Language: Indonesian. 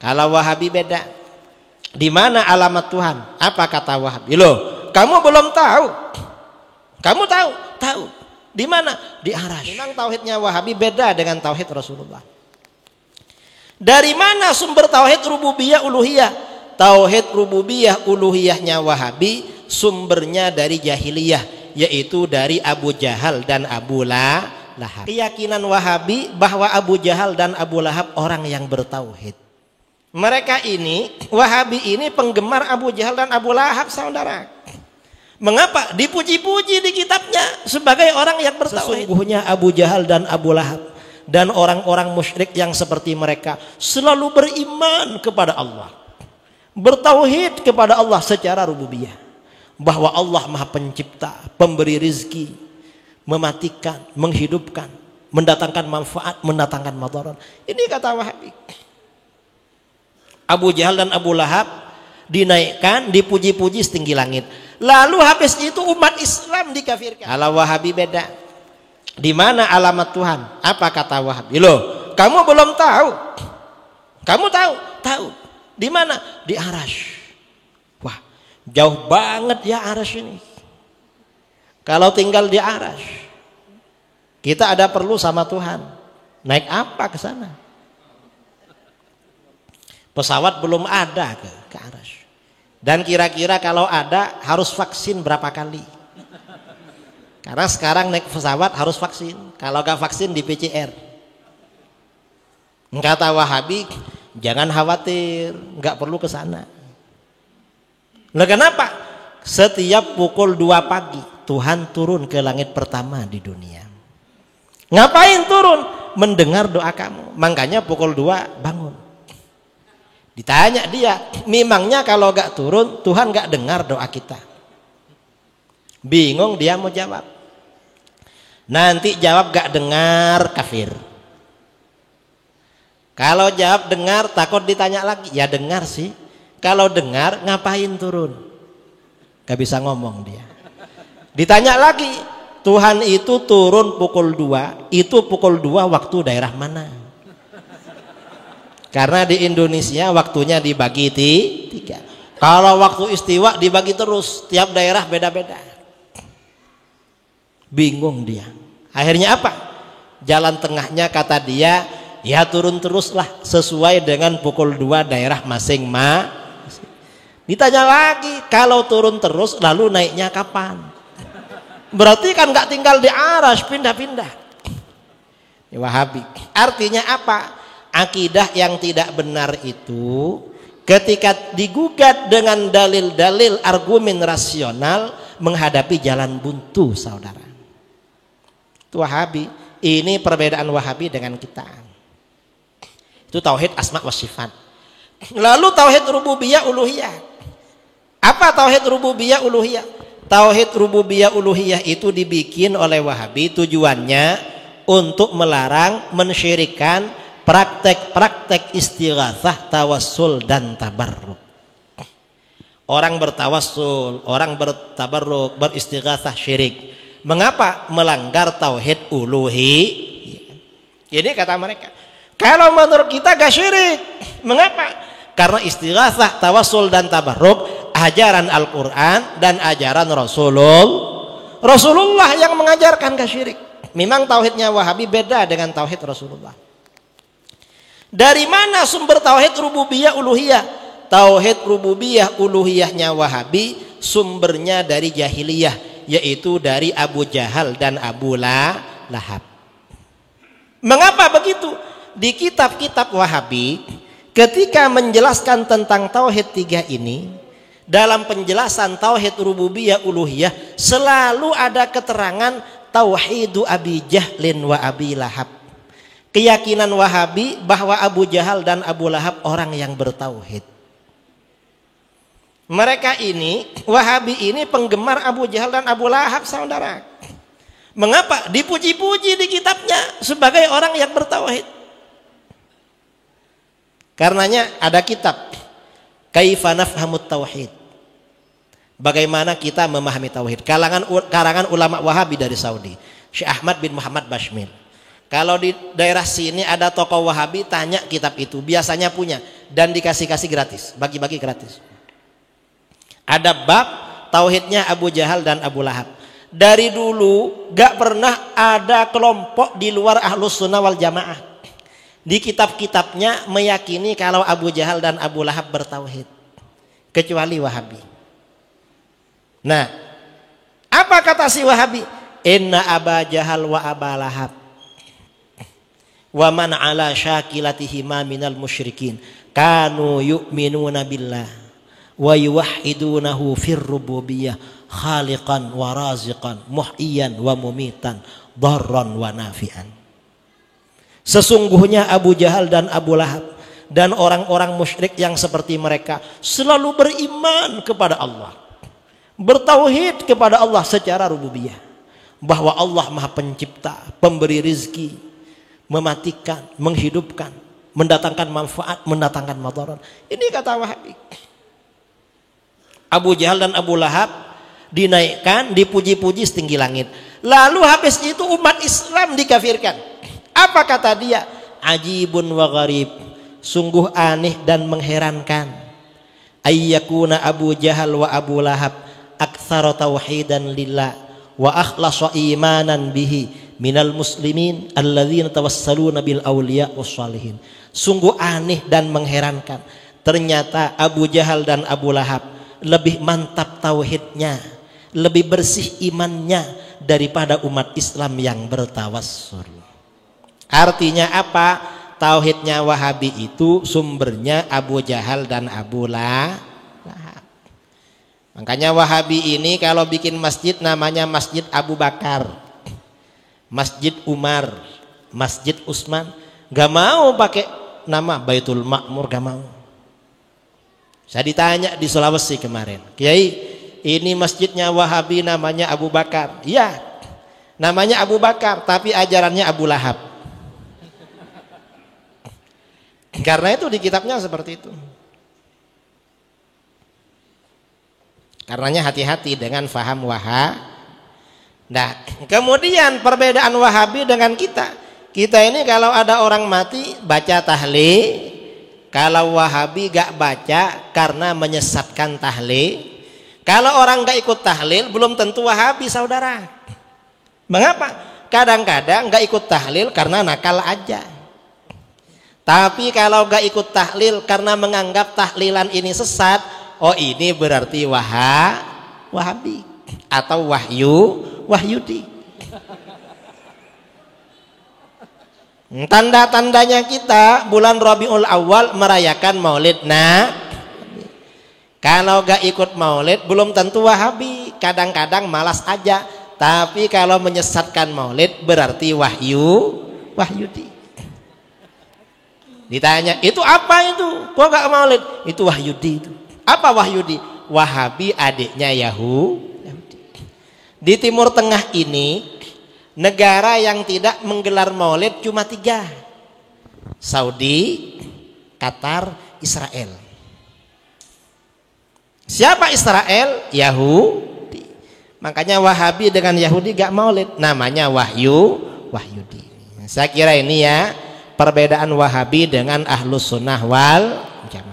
Kalau Wahabi beda. Di mana alamat Tuhan? Apa kata Wahabi? Loh, kamu belum tahu. Kamu tahu? Tahu. Di mana? Di Arasy. Memang tauhidnya Wahabi beda dengan tauhid Rasulullah. Dari mana sumber tauhid rububiyah uluhiyah? Tauhid rububiyah uluhiyahnya Wahabi sumbernya dari jahiliyah, yaitu dari Abu Jahal dan Abu Lahab. Keyakinan Wahabi bahwa Abu Jahal dan Abu Lahab orang yang bertauhid. Mereka ini, Wahabi ini penggemar Abu Jahal dan Abu Lahab, saudara. Mengapa? Dipuji-puji di kitabnya sebagai orang yang bertauhid. Sesungguhnya Abu Jahal dan Abu Lahab dan orang-orang musyrik yang seperti mereka selalu beriman kepada Allah, bertauhid kepada Allah secara rububiyah, bahwa Allah Maha Pencipta, pemberi rizki, mematikan, menghidupkan, mendatangkan manfaat, mendatangkan madarat. Ini kata Wahabi. Abu Jahal dan Abu Lahab dinaikkan, dipuji-puji setinggi langit. Lalu habis itu umat Islam dikafirkan. Kalau Wahabi beda. Di mana alamat Tuhan? Apa kata Wahabi? Loh, kamu belum tahu. Kamu tahu? Tahu. Di mana? Di Arasy. Wah, jauh banget ya Arasy ini. Kalau tinggal di Arasy, kita ada perlu sama Tuhan. Naik apa ke sana? Pesawat belum ada ke Arasy. Dan kira-kira kalau ada harus vaksin berapa kali? Karena sekarang naik pesawat harus vaksin. Kalau gak vaksin di PCR. Kata Wahabi, jangan khawatir, gak perlu ke sana. Nah, kenapa? Setiap pukul 2 pagi Tuhan turun ke langit pertama di dunia. Ngapain turun? Mendengar doa kamu. Makanya pukul 2 bangun. Ditanya dia, memangnya kalau gak turun Tuhan gak dengar doa kita? Bingung dia mau jawab. Nanti jawab gak dengar, kafir. Kalau jawab dengar, takut ditanya lagi. Ya dengar sih. Kalau dengar, ngapain turun? Gak bisa ngomong dia. Ditanya lagi, Tuhan itu turun pukul 2. Itu pukul 2 waktu daerah mana? Karena di Indonesia waktunya dibagi 3. Kalau waktu istiwa dibagi terus, tiap daerah beda-beda. Bingung dia. Akhirnya apa? Jalan tengahnya kata dia, ya turun teruslah sesuai dengan pukul 2 daerah masing-masing. Ditanya lagi, kalau turun terus lalu naiknya kapan? Berarti kan nggak tinggal di Arasy, pindah-pindah. Wahabi. Artinya apa? Akidah yang tidak benar itu ketika digugat dengan dalil-dalil argumen rasional menghadapi jalan buntu, saudara. Itu Wahabi. Ini perbedaan Wahabi dengan kita. Itu tauhid asma wa sifat. Lalu tauhid rububiyah uluhiyah. Apa tauhid rububiyah uluhiyah? Tauhid rububiyah uluhiyah itu dibikin oleh Wahabi tujuannya untuk melarang mensyirikkan praktek-praktek istighatsah, tawassul dan tabarruk. Orang bertawassul, orang bertabarruk, beristighatsah syirik. Mengapa? Melanggar tauhid uluhi. Jadi kata mereka, kalau menurut kita gak syirik. Mengapa? Karena istighatsah, tawassul dan tabarruk ajaran Al-Quran dan ajaran Rasulullah yang mengajarkan gak syirik. Memang tauhidnya Wahabi beda dengan tauhid Rasulullah. Dari mana sumber tauhid rububiyah uluhiyah? Tauhid rububiyah uluhiyahnya Wahabi sumbernya dari jahiliyah, yaitu dari Abu Jahal dan Abu Lahab. Mengapa begitu? Di kitab-kitab Wahabi ketika menjelaskan tentang tauhid 3 ini, dalam penjelasan tauhid rububiyah uluhiyah selalu ada keterangan tauhidu Abi Jahlin wa Abi Lahab. Keyakinan Wahabi bahwa Abu Jahal dan Abu Lahab orang yang bertauhid. Mereka ini, Wahabi ini penggemar Abu Jahal dan Abu Lahab, saudara. Mengapa? Dipuji-puji di kitabnya sebagai orang yang bertauhid. Karenanya ada kitab Kaifa Nafhamut Tauhid. Bagaimana kita memahami tauhid. Karangan ulama Wahabi dari Saudi, Syekh Ahmad bin Muhammad Bashmil. Kalau di daerah sini ada tokoh Wahabi, tanya kitab itu, biasanya punya. dan dikasih-kasih gratis, bagi-bagi gratis. Ada bab tauhidnya Abu Jahal dan Abu Lahab. Dari dulu gak pernah ada kelompok di luar Ahlus Sunnah wal Jamaah di kitab-kitabnya meyakini kalau Abu Jahal dan Abu Lahab bertauhid, kecuali Wahabi. Nah, apa kata si Wahabi? Inna Aba Jahal wa Aba Lahab wa man ala syakilatihima minal musyrikin kanu yu'minuna billah wa yuwahhidunahu fir rububiyyah khaliqan wa raziqan muhyiyan wa mumitan darran wa nafi'an. Sesungguhnya Abu Jahal dan Abu Lahab dan orang-orang musyrik yang seperti mereka selalu beriman kepada Allah, bertauhid kepada Allah secara rububiyah, bahwa Allah Maha Pencipta, pemberi rizki, mematikan, menghidupkan, mendatangkan manfaat, mendatangkan madarat. Ini kata Wahabi. Abu Jahal dan Abu Lahab dinaikkan, dipuji-puji setinggi langit. Lalu habis itu umat Islam dikafirkan. Apa kata dia? Ajibun wa gharib, sungguh aneh dan mengherankan. Ayyakuna Abu Jahal wa Abu Lahab aktsara tauhidan lillah wa akhlasa imanan bihi minal muslimin alladzina tawassaluna bil auliya wassalihin. Sungguh aneh dan mengherankan, ternyata Abu Jahal dan Abu Lahab lebih mantap tauhidnya, lebih bersih imannya daripada umat Islam yang bertawassul. Artinya apa? Tauhidnya Wahabi itu sumbernya Abu Jahal dan Abu Lahab. Makanya Wahabi ini kalau bikin masjid namanya Masjid Abu Bakar, Masjid Umar, Masjid Utsman. Gak mau pakai nama Baitul Ma'mur, gak mau. Saya ditanya di Sulawesi kemarin, Kiai, ini masjidnya Wahabi namanya Abu Bakar. Iya, namanya Abu Bakar, tapi ajarannya Abu Lahab. Karena itu di kitabnya seperti itu. Karenanya hati-hati dengan faham Wahabi. Nah, kemudian perbedaan Wahabi dengan kita. Kita ini kalau ada orang mati baca tahlil. Kalau Wahabi gak baca karena menyesatkan tahlil. Kalau orang gak ikut tahlil belum tentu Wahabi, saudara. Mengapa? Kadang-kadang gak ikut tahlil karena nakal aja. Tapi kalau gak ikut tahlil karena menganggap tahlilan ini sesat, oh ini berarti Wahabi atau Wahyudi. Tanda-tandanya kita bulan Rabiul Awal merayakan Maulid. Nah, kalau gak ikut Maulid belum tentu Wahabi, kadang-kadang malas aja. Tapi kalau menyesatkan Maulid berarti Wahyudi. Ditanya, itu apa itu? Kok gak Maulid? Itu Wahyudi itu. Apa Wahyudi? Wahabi adiknya Yahudi. Di Timur Tengah ini negara yang tidak menggelar Maulid cuma 3. Saudi, Qatar, Israel. Siapa Israel? Yahudi. Makanya Wahabi dengan Yahudi gak Maulid, namanya Wahyudi. Saya kira ini ya perbedaan Wahabi dengan Ahlus Sunnah wal Jamaah.